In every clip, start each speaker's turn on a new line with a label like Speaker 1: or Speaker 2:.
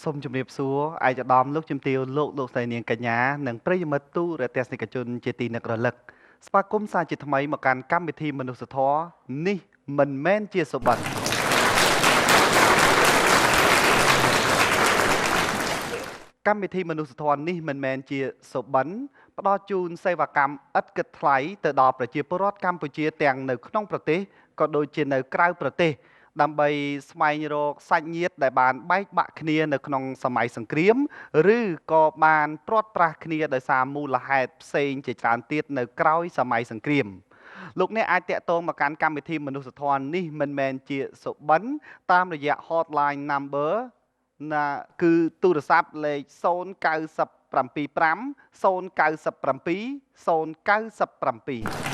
Speaker 1: សូមជម្រាបសួរឯកឧត្តមលោកជំទាវលោកស្រីនាងកញ្ញានិងប្រិយមិត្តទូរទស្សនិកជនជាទីនឹករលឹកស្វាគមន៍សាជាថ្មីមកកាន់កម្មវិធីមនុស្សធម៌នេះមិនមែនជាសុបិនកម្មវិធីមនុស្សធម៌នេះមិនមែនជាសុបិនផ្ដល់ជូនសេវាកម្មឥតគិតថ្លៃទៅដល់ប្រជាពលរដ្ឋកម្ពុជាទាំងនៅក្នុងប្រទេសក៏ដូចជានៅក្រៅប្រទេសដើម្បីស្វែងរកសាច់ញាតិដែលបានបែកបាក់គ្នានៅក្នុងសម័យសង្គ្រាមឬក៏បានព្រាត់ប្រាសគ្នាដោយសារមូលហេតុផ្សេងជាច្រើនទៀតនៅក្រោយសម័យសង្គ្រាមលោកអ្នកអាចតាក់ទងមកកាន់កម្មវិធីមនុស្សធម៌នេះមិនមែនជាសុបិនតាមរយៈ hotline number ណាគឺទូរស័ព្ទលេខ0975 097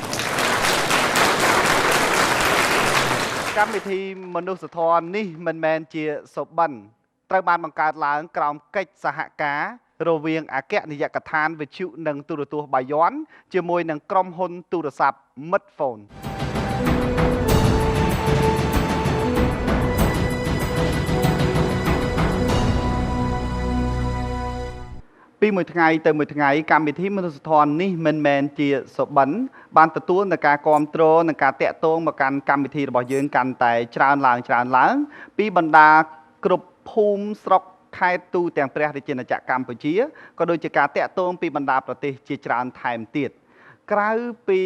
Speaker 1: កម្មវិធីមនុស្សធម៌នេះមិនមែនជាសុបិនត្រូវបានបង្កើតឡើងក្រោមកិច្ចសហការរវាងអគ្គនាយកដ្ឋានវិទ្យុនិងទូរទស្សន៍បាយ័នជាមួយនឹងក្រុមហ៊ុនទូរស័ព្ទ Midphone ពីមួយថ្ងៃទៅមួយថ្ងៃកម្មវិធីមនុស្សធម៌នេះមិនមែនជាសុបិនបានទទួលនឹងការគ្រប់គ្រងនិងការតាក់ទងមកកាន់កម្មវិធីរបស់យើងកាន់តែច្រើនឡើងពីបណ្ដាគ្រប់ភូមិស្រុកខេត្តទូទាំងព្រះរាជាណាចក្រកម្ពុជាក៏ដូចជាការតាក់ទងពីបណ្ដាប្រទេសជាច្រើនថែមទៀតក្រៅពី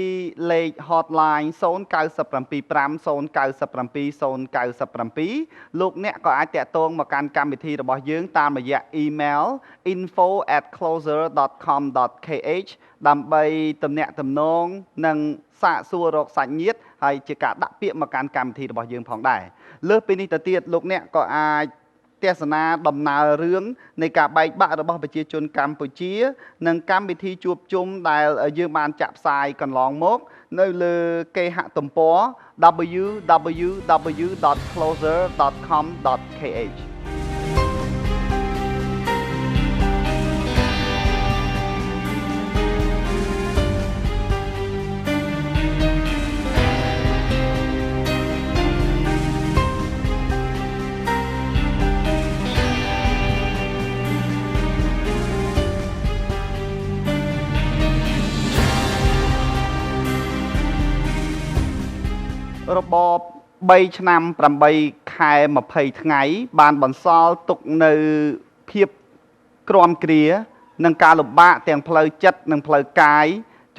Speaker 1: លេខ hotline 0975 097 លោកអ្នកក៏អាចតាក់ទងមកកាន់កម្មវិធីរបស់យើងតាមរយៈ email info@closer.com.kh ដើម្បីទំនាក់ទំនងនិងសាកសួររកសាច់ញាតិហើយជាការដាក់ពាក្យមកកាន់កម្មវិធីរបស់យើងផងដែរលើសពីនេះទៅទៀតលោកអ្នកក៏អាចទស្សនាដំណើររឿងនៃការបែកបាក់របស់ប្រជាជនកម្ពុជានិងកម្មវិធីជួបជុំដែលយើងបានចាក់ផ្សាយកន្លងមកនៅលើគេហទំព័រ www.closer.com.kh របប3ឆ្នាំ8ខែ20ថ្ងៃបានបន្សល់ទុកនៅភាពក្រាំគ្រានិងការលំបាកទាំងផ្លូវចិត្តនិងផ្លូវកាយ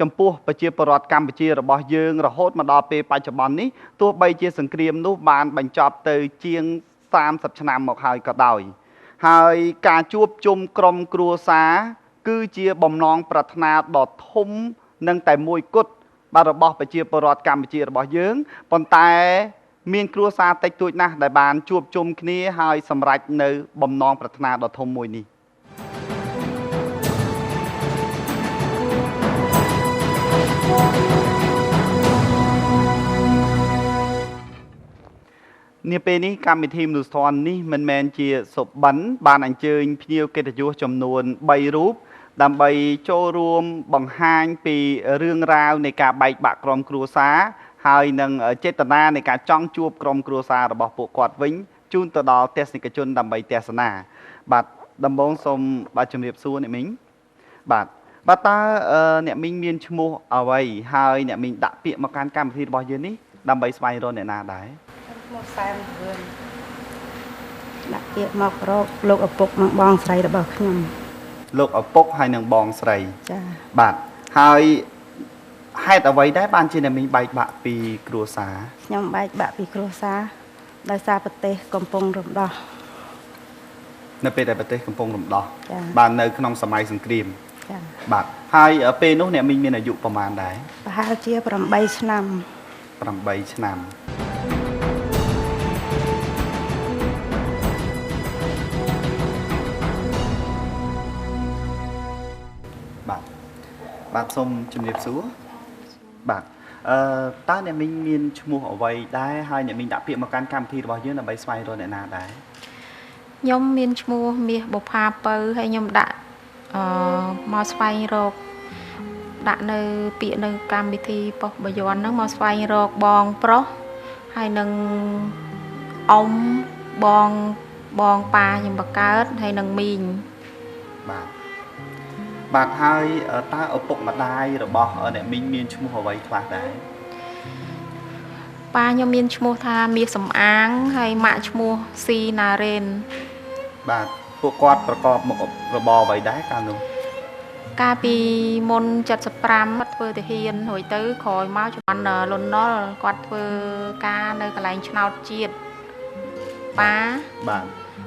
Speaker 1: ចំពោះប្រជាពលរដ្ឋកម្ពុជារបស់យើងរហូតមកដល់ពេលបច្ចុប្បន្ននេះទោះបីជាសង្គ្រាមនោះបានបញ្ចប់ទៅជាង30ឆ្នាំមកហើយក៏ដោយហើយការជួបជុំក្រុមគ្រួសារគឺជាបំណងប្រាថ្នាដ៏ធំនិងតែមួយគត់របស់ប្រជាពលរដ្ឋកម្ពុជារបស់យើងប៉ុន្តែមានគ្រួសារតិចតួចណាស់ដែលបានជួបជុំគ្នាហើយសម្រេចនៅបំណងប្រាថ្នាដ៏ធំមួយនេះនាពេលនេះកម្មវិធីមនុស្សធម៌នេះមិនមែនជាសុបិនបានអញ្ជើញភ្ញៀវកិត្តិយសចំនួន3រូបដើម្បីចូលរួមបង្ហាញពីរឿងរ៉ាវនៃការបែកបាក់ក្រុមគ្រួសារហើយនឹងចេតនានៃការចង់ជួបក្រុមគ្រួសាររបស់ពួកគាត់វិញជូនទៅដល់ទស្សនិកជនដើម្បីទស្សនាបាទដំបូងសូមបាទជំរាបសួរអ្នកមីងបាទតើអ្នកមីងមានឈ្មោះអ្វីហើយអ្នកមីងដាក់ពាក្យមកកាន់កម្មវិធីរបស់យើងនេះដើម្បីស្វែងរកអ្នកណាដែរ
Speaker 2: ឈ្មោះសែនរឿនដាក់ពាក្យមករកលោកឪពុកនិងបងស្រីរបស់ខ្ញុំ
Speaker 1: លោកឪពុកហើយនិងបងស្រី
Speaker 2: ចា
Speaker 1: បាទហើយហេតុអ្វីដែរបានជាអ្នកមីងបែកបាក់ពីគ្រួសារ
Speaker 2: ខ្ញុំបែកបាក់ពីគ្រួសារដោយសារប្រទេសកំពុងរំដោះ
Speaker 1: នៅពេលដែលប្រទេសកំពុងរំដោះបាទនៅក្នុងសម័យសង្គ្រាម
Speaker 2: ចា
Speaker 1: បាទហើយពេលនោះអ្នកមីងមានអាយុប្រហែលដែរ
Speaker 2: ប្រហែលជា8ឆ្នាំ
Speaker 1: 8ឆ្នាំបាទសូមជំរាបសួរបាទតើអ្នកមីងមានឈ្មោះអ្វីដែរហើយអ្នកមីងដាក់ពាក្យមកកាន់កម្មវិធីរបស់យើងដើម្បីស្វែងរកអ្នកណាដែរ
Speaker 3: ខ្ញុំមានឈ្មោះមាសបុប្ផាពៅហើយខ្ញុំដាក់មកស្វែងរក ដាក់នៅពាក្យនៅកម្មវិធីប៉ុស្តិ៍បាយ័នហ្នឹងមកស្វែងរកបងប្រុសហើយនឹងអ៊ំបង បងប៉ាខ្ញុំបកើតហើយនឹងមីង
Speaker 1: បាទហើយតើឪពុកម្ដាយរបស់អ្នកមីងមានឈ្មោះអ្វីខ្លះដែរ
Speaker 3: ប៉ាខ្ញុំមានឈ្មោះថាមាសសំអាងហើយម៉ាក់ឈ្មោះស៊ីណារ៉េន
Speaker 1: បាទពួកគាត់ប្រកបមុខរបរអ្វីដែរកាលនោះ
Speaker 3: កាលពីមុន75គាត់ធ្វើទាហានរួចទៅក្រោយមកជំនាន់លន់ណុលគាត់ធ្វើការនៅកន្លែងឆ្នោតជាតិប៉ា
Speaker 1: បាទ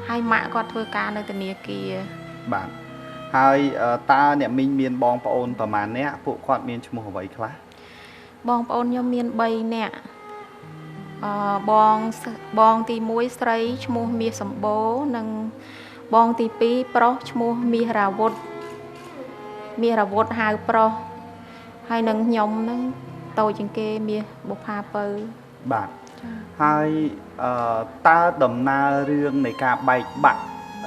Speaker 3: ហើយម៉ាក់គាត់ធ្វើការនៅធនាគារ
Speaker 1: បាទហើយតើអ្នកមីងមានបងប្អូនប្រមាណអ្នកពួកគាត់មានឈ្មោះអ្វីខ្លះ
Speaker 3: បងប្អូនខ្ញុំមាន3នាក់បងទី1ស្រីឈ្មោះមាសសម្បូរនិងបងទី2ប្រុសឈ្មោះមាសរាវុធហៅប្រុសហើយនឹងខ្ញុំហ្នឹងតូចជាងគេមាសបុប្ផាពៅ
Speaker 1: បាទហើយតើដំណើររឿងនៃការបែកបាក់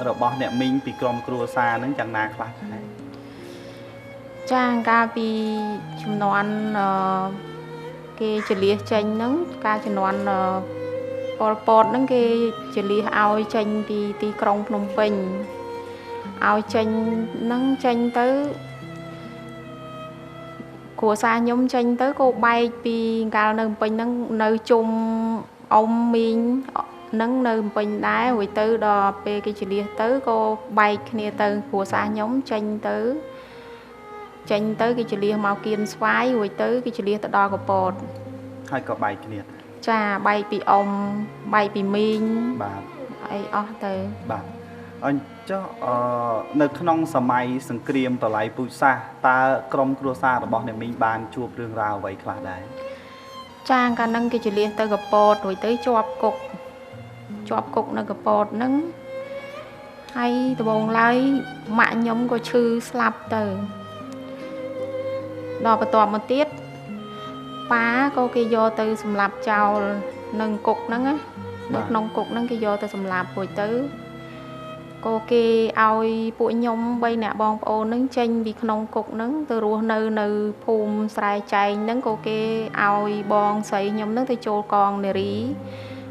Speaker 1: របស់អ្នកមីងពីក្រុមគ្រួសារហ្នឹងយ៉ាងណាខ្លះដែរ
Speaker 3: ចាកាលពីចំនួនគេចលៀសចេញហ្នឹងការចំនួនប៉ុលពតហ្នឹងគេចលៀសឲ្យចេញពីទីក្រុងភ្នំពេញឲ្យចេញហ្នឹងចេញទៅគ្រួសារខ្ញុំចេញទៅក៏បែកពីកាលនៅភ្នំពេញហ្នឹងនៅជុំអ៊ំមីងហ្នឹងនៅភ្នំពេញដែររួចទៅដល់ពេលគេចលៀសទៅក៏បែកគ្នាទៅគ្រួសារខ្ញុំចេញទៅគេចលៀសមកគៀនស្វាយរួចទៅគេចលៀសទៅដល់កពត
Speaker 1: ហើយក៏បែកគ្នា
Speaker 3: ចាបែកពីអ៊ំបែកពីមីង
Speaker 1: បាទ
Speaker 3: អីអស់ទៅ
Speaker 1: បាទអញ្ចឹងនៅក្នុងសម័យសង្គ្រាមប្រល័យពូជសាសន៍តើក្រុមគ្រួសាររបស់អ្នកមីងបានជួបរឿងរ៉ាវអ្វីខ្លះដែរ
Speaker 3: ចាកាលហ្នឹងគេចលៀសទៅកពតរួចទៅជាប់គុកនៅកពតហ្នឹងហើយដំបូងឡើយម៉ាក់ខ្ញុំក៏ឈឺស្លាប់ទៅដល់បន្ទាប់មកទៀតប៉ាក៏គេយកទៅសម្លាប់ចោលនឹងគុកហ្នឹងណានៅក្នុងគុកហ្នឹងគេយកទៅសម្លាប់រួចទៅក៏គេឲ្យពួកខ្ញុំ3នាក់បងប្អូនហ្នឹងចេញពីក្នុងគុកហ្នឹងទៅរស់នៅភូមិស្រែចែងហ្នឹងក៏គេឲ្យបងស្រីខ្ញុំហ្នឹងទៅចូលកងនារី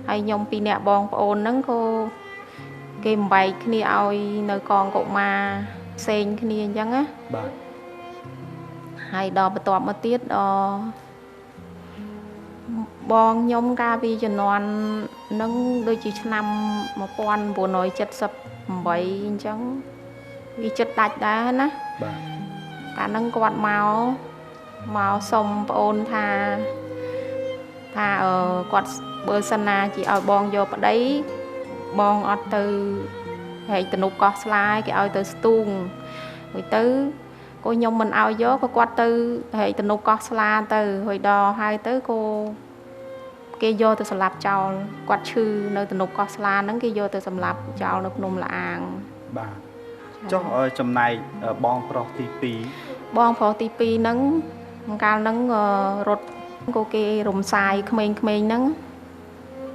Speaker 3: ហើយខ្ញុំ2នាក់បងប្អូនហ្នឹងក៏គេបំបែកគ្នាឲ្យនៅកងកុមារផ្សេងគ្នាអញ្ចឹងណា
Speaker 1: បាទ
Speaker 3: ហើយដល់បន្ទាប់មកទៀតបងខ្ញុំកាលពីជំនាន់ហ្នឹងដូចជាឆ្នាំ1978អញ្ចឹងវាចិត្តដាច់ដែរណា
Speaker 1: បាទ
Speaker 3: កាលហ្នឹងគាត់មកសុំប្អូនថាគាត់បើសិនណាជាឲ្យបងយកប្តីបងអត់ទៅហែកតនុកោះស្លាយគេឲ្យទៅស្ទូងរួចទៅក៏ខ្ញុំមិនឲ្យយកក៏គាត់ទៅហែកតនុកោះស្លាទៅរួចដល់ហើយទៅក៏គេយកទៅសម្លាប់ចោលគាត់ឈឺនៅតនុកោះស្លាហ្នឹងគេយកទៅសម្លាប់ចោលនៅភ្នំលាអាង
Speaker 1: បាទចុះចំណែកបងប្រុសទី2
Speaker 3: បងប្រុសទី2ហ្នឹងកាលហ្នឹងរត់ក៏គេរំសាយក្មេងៗហ្នឹង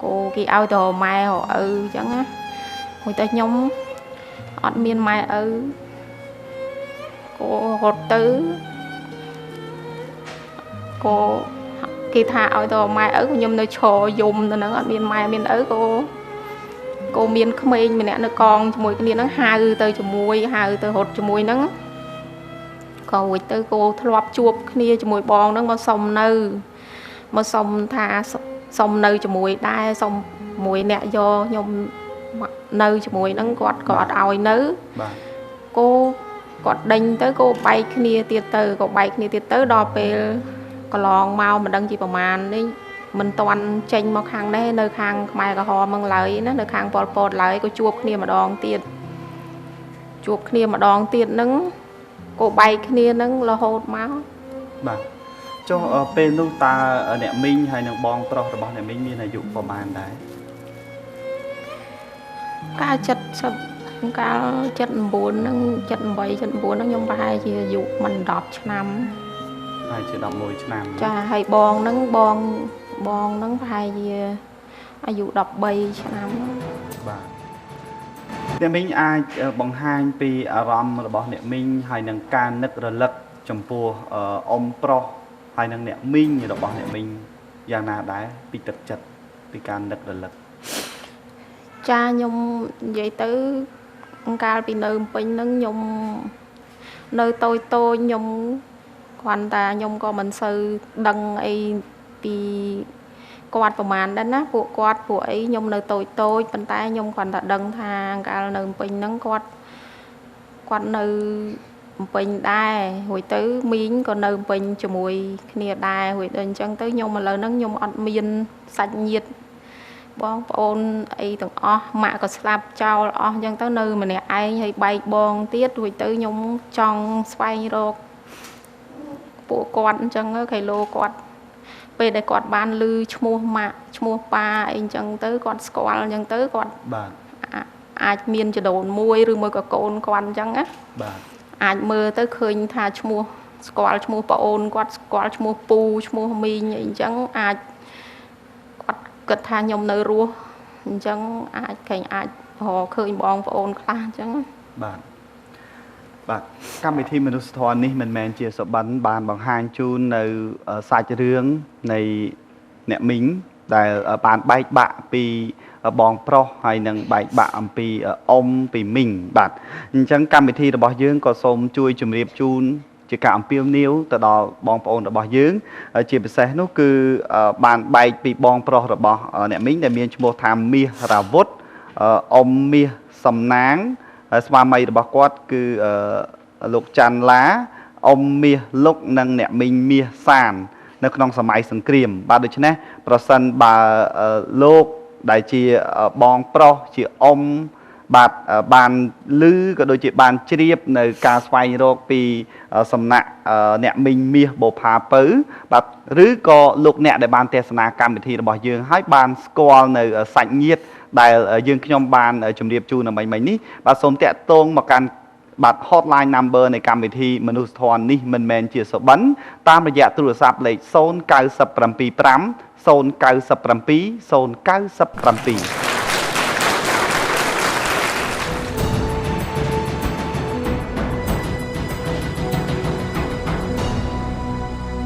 Speaker 3: ក៏គេឲ្យទៅម៉ែឪអញ្ចឹងណាមួយតែខ្ញុំអត់មានម៉ែឪក៏រត់ទៅក៏គេថាឲ្យទៅម៉ែឪខ្ញុំនៅឈរយំទៅហ្នឹងអត់មានម៉ែមានឪក៏មានក្មេងម្នាក់នៅកងជាមួយគ្នាហ្នឹងហៅទៅរត់ជាមួយហ្នឹងក៏រួចទៅក៏ធ្លាប់ជួបគ្នាជាមួយបងហ្នឹងមកសុំថាសុំនៅជាមួយដែរសុំមួយអ្នកយកខ្ញុំនៅជាមួយហ្នឹងគាត់ក៏អត់ឲ្យនៅ
Speaker 1: បាទ
Speaker 3: គាត់ដេញទៅក៏បែកគ្នាទៀតទៅដល់ពេលកន្លងមកមិនដឹងជាប្រមាណនេះមិនតាន់ចេញមកខាងនេះនៅខាងខ្មែរក្រហមហ្នឹងឡើយណានៅខាងប៉ុលពតឡើយក៏ជួបគ្នាម្ដងទៀតហ្នឹងក៏បែកគ្នាហ្នឹងរហូតមក បាទចុះពេលនោះតើអ្នកមីងហើយនឹងបងប្រុសរបស់អ្នកមីងមានអាយុប្រមាណដែរកាល70កាល79ហ្នឹង78 79ហ្នឹងខ្ញុំប្រហែលជាអាយុមិន10ឆ្នាំហើយជា11ឆ្នាំចាហើយបងហ្នឹងប្រហែលជាអាយុ13ឆ្នាំបាទអ្នកមីងអាចបង្ហាញពីអារម្មណ៍របស់អ្នកមីងហើយនឹងការនឹករលឹកចំពោះអ៊ំប្រុសហើយនឹងអ្នកមីងរបស់អ្នកមីងយ៉ាងណាដែរពីទឹកចិត្តពីការនឹករលឹកច cha nhung vậy tới ca bị nợ bình nâng nhung nơi tôi nhung hoàn ta nhung có mình sư đăng ấy bị quạtประมาณ đó ná bộ quạt của ấy nhung nơi tôi bên tay nhung hoàn ta đăng thang ca nợ bình nâng quạt nơi bình đai hồi tới miếng còn nợ bình cho mùi kia đai hồi đến chân tới nhung mà lời nâng nhung ăn miên sạch nhiệt bong ôn ấy từng mạ có slap trao chân tới nơi mà nè ai hay bay bong tiết rồi tới nhung trong xoay rồi bộ con chân cái lô quạt về đây quạt ban lư mua mạ mua pa anh chân tới quạt squal chân tới quạt ai miên cho đồn môi rồi mới có côn quan chân á ai mơ tới khơi tha mua squal mua pa ôn quạt squal mua pu mua mi vậy chân ai cất tha nhom nơi rùa chẳng ai cảnh ai họ khơi bong và ôn khá chẳng
Speaker 1: bạn cam thi mình thua ní mình men chia sẻ bắn bàn bằng hai chu nơi sai cho riêng này nè mính tại bàn bay bạ pi bong pro hay nâng bay bạ pi om pi mình bạn chẳng cam thi là bỏ dương có xôm chui chùm riệp chun chỉ cảm piêu níu từ đó bong ôn là bỏ dương chỉ bị xe nó cứ bàn bay bị bong pro rồi bỏ nè mính để miền một tham mía ra vốt om mía sầm náng sma mây rồi bỏ quát cứ lục tràn lá om mía lúc nâng nè minh mía sàn nó không sầm máy sừng kìm ba đứa chứ nè persen bà lục đại chi bong pro chỉ om bạt bàn lư có đôi chị bàn chiếp nơi ca xoay rồi vì sầm nạ nè minh mía bộ phá pứ bạt rứ có lục nè để bàn tè sna cam bị thi là bỏ dương hai bàn squall nơi sạch nhiệt đại dương nhom bàn ở chùm điệp chu là mấy ní bà xôm tẹt tôn mà can bạt hotline number này cam bị thi mình thon ní mình men chia sẻ bắn tamระยะ ទូរស័ព្ទ លេខ 097 5 097 097